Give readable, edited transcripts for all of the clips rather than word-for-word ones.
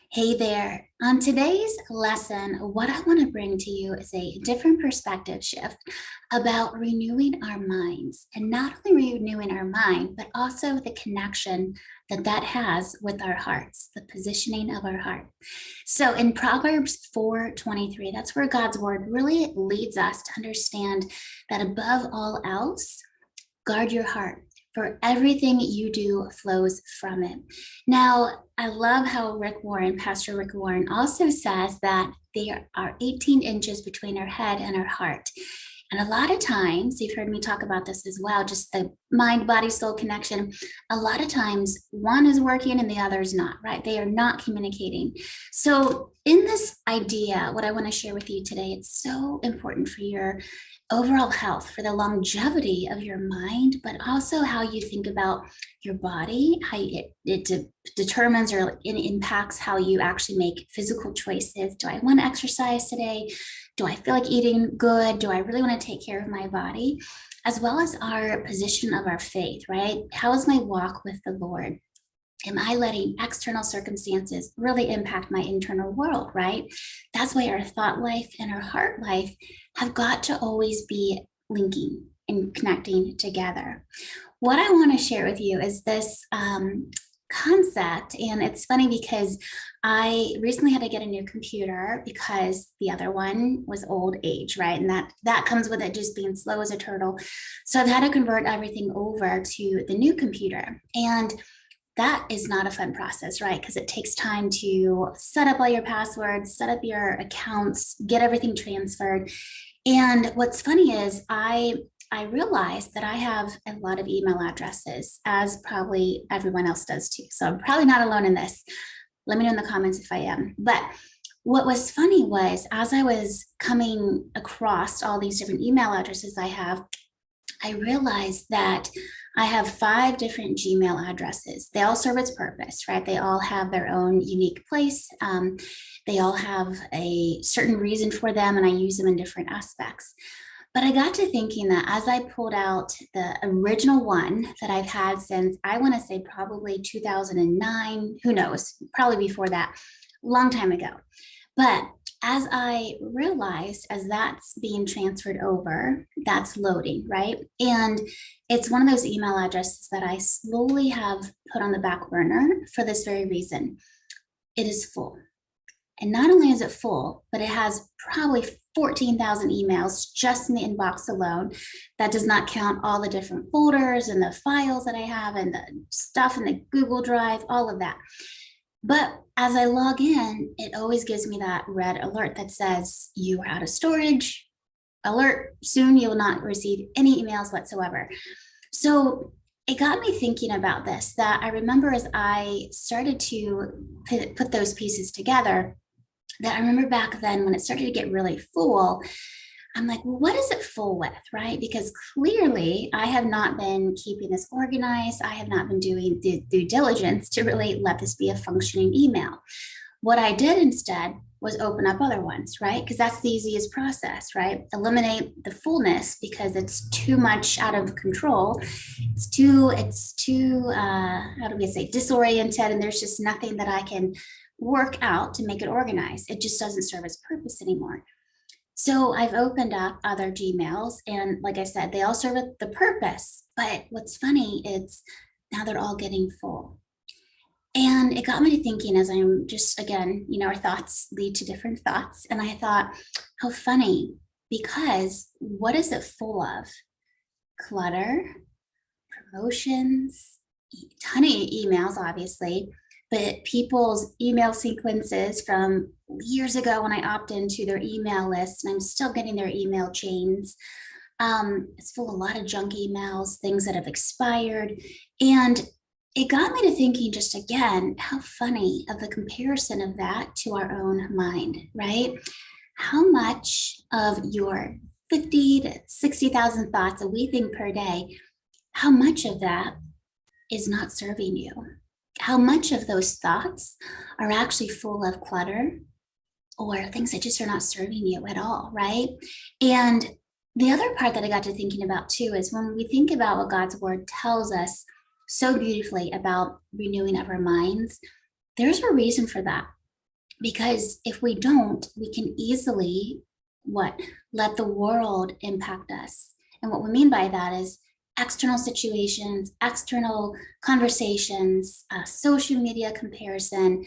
Hey there. On today's lesson, what I want to bring to you is a different perspective shift about renewing our minds, and not only renewing our mind, but also the connection that has with our hearts, the positioning of our heart. So in Proverbs 4:23, that's where God's word really leads us to understand that above all else, guard your heart, for everything you do flows from it. Now, I love how Pastor Rick Warren, also says that there are 18 inches between our head and our heart. And a lot of times, you've heard me talk about this as well, just the mind, body, soul connection. A lot of times, one is working and the other is not, right? They are not communicating. So, in this idea, what I want to share with you today, it's so important for your overall health, for the longevity of your mind, but also how you think about your body, how determines or it impacts how you actually make physical choices. Do I want to exercise today? Do I feel like eating good? Do I really want to take care of my body? As well as our position of our faith, right? How is my walk with the Lord? Am I letting external circumstances really impact my internal world, right? That's why our thought life and our heart life have got to always be linking and connecting together. What I want to share with you is this concept. And it's funny because I recently had to get a new computer because the other one was old age, right? And that comes with it just being slow as a turtle. So I've had to convert everything over to the new computer. And that is not a fun process, right? Because it takes time to set up all your passwords, set up your accounts, get everything transferred. And what's funny is I realized that I have a lot of email addresses, as probably everyone else does too. So I'm probably not alone in this. Let me know in the comments if I am. But what was funny was, as I was coming across all these different email addresses I have, I realized that I have 5 different Gmail addresses. They all serve its purpose, right? They all have their own unique place. They all have a certain reason for them, and I use them in different aspects. But I got to thinking that as I pulled out the original one that I've had since, I want to say probably 2009, who knows, probably before that, long time ago. But as I realized, as that's being transferred over, that's loading, right? And it's one of those email addresses that I slowly have put on the back burner for this very reason. It is full. And not only is it full, but it has probably 14,000 emails just in the inbox alone. That does not count all the different folders and the files that I have and the stuff in the Google Drive, all of that. But as I log in, it always gives me that red alert that says you are out of storage. Alert, soon you will not receive any emails whatsoever. So it got me thinking about this, that I remember as I started to put those pieces together, that I remember back then when it started to get really full, I'm like, well, what is it full with, right? Because clearly I have not been keeping this organized. I have not been doing the due diligence to really let this be a functioning email. What I did instead was open up other ones, right? Because that's the easiest process, right? Eliminate the fullness because it's too much out of control. It's too, how do we say, disoriented, and there's just nothing that I can work out to make it organized. It just doesn't serve its purpose anymore. So I've opened up other Gmails, and like I said, they all serve the purpose. But what's funny is now they're all getting full. And it got me to thinking, as I'm just, again, our thoughts lead to different thoughts. And I thought, how funny, because what is it full of? Clutter, promotions, a ton of emails, obviously, but people's email sequences from years ago when I opted into their email list, and I'm still getting their email chains. It's full of a lot of junk emails, things that have expired. And it got me to thinking, just again, how funny of the comparison of that to our own mind, right? How much of your 50 to 60,000 thoughts that we think per day, how much of that is not serving you? How much of those thoughts are actually full of clutter or things that just are not serving you at all, right? And the other part that I got to thinking about too is when we think about what God's word tells us so beautifully about renewing of our minds, there's a reason for that. Because if we don't, we can easily what? Let the world impact us. And what we mean by that is external situations, external conversations, social media comparison,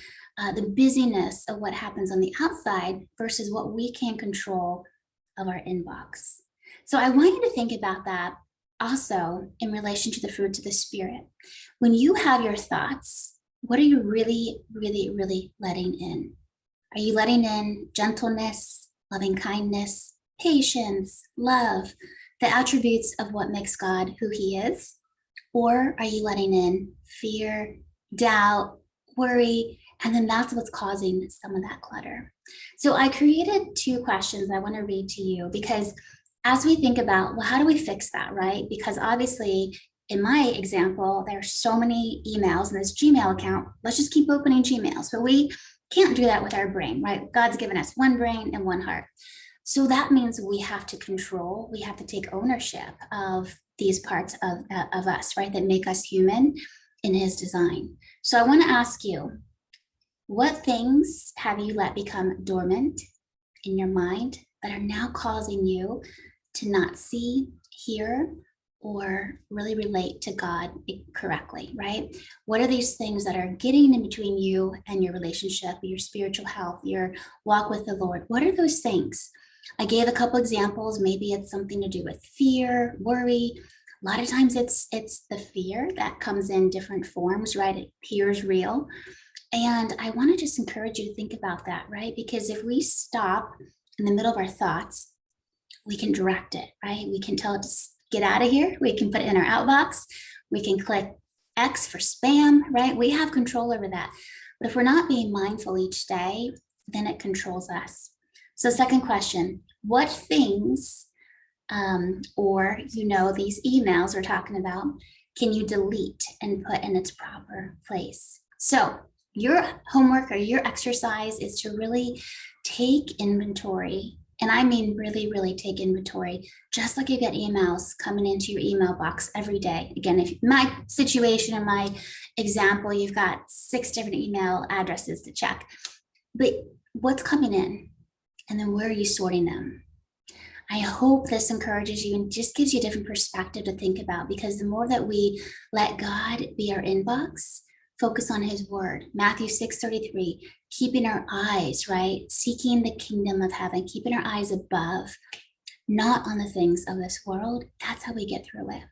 the busyness of what happens on the outside versus what we can control of our inbox. So I want you to think about that also in relation to the fruits of the Spirit. When you have your thoughts, what are you really, really, really letting in? Are you letting in gentleness, loving kindness, patience, love, the attributes of what makes God who he is? Or are you letting in fear, doubt, worry, and then that's what's causing some of that clutter? So I created two questions I want to read to you because as we think about, well, how do we fix that, right? Because obviously, in my example, there's so many emails in this Gmail account. Let's just keep opening Gmails, but we can't do that with our brain, right? God's given us one brain and one heart. So that means we have to control, we have to take ownership of these parts of us, right? That make us human in his design. So I want to ask you, what things have you let become dormant in your mind that are now causing you to not see, hear, or really relate to God correctly, right? What are these things that are getting in between you and your relationship, your spiritual health, your walk with the Lord? What are those things? I gave a couple examples. Maybe it's something to do with fear, worry. A lot of times it's the fear that comes in different forms, right? It appears real. And I want to just encourage you to think about that, right? Because if we stop in the middle of our thoughts, we can direct it, right? We can tell it to get out of here. We can put it in our outbox. We can click X for spam, right? We have control over that. But if we're not being mindful each day, then it controls us. So, second question, what things, or these emails we're talking about, can you delete and put in its proper place? So, your homework or your exercise is to really take inventory. And I mean, really, really take inventory, just like you get emails coming into your email box every day. Again, if my situation and my example, you've got 6 different email addresses to check, but what's coming in? And then where are you sorting them? I hope this encourages you and just gives you a different perspective to think about, because the more that we let God be our inbox, focus on his word, Matthew 6:33, keeping our eyes, right? Seeking the kingdom of heaven, keeping our eyes above, not on the things of this world. That's how we get through it.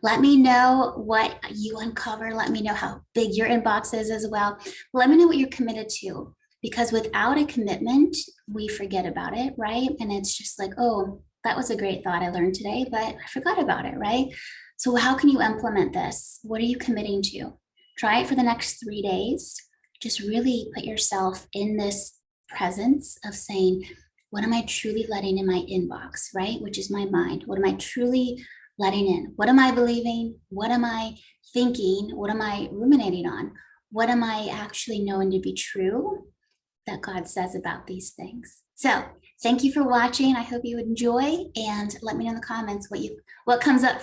Let me know what you uncover. Let me know how big your inbox is as well. Let me know what you're committed to, because without a commitment, we forget about it, right? And it's just like, oh, that was a great thought I learned today, but I forgot about it, right? So how can you implement this? What are you committing to? Try it for the next 3 days. Just really put yourself in this presence of saying, what am I truly letting in my inbox, right? Which is my mind. What am I truly letting in? What am I believing? What am I thinking? What am I ruminating on? What am I actually knowing to be true that God says about these things? So thank you for watching. I hope you enjoy, and let me know in the comments what comes up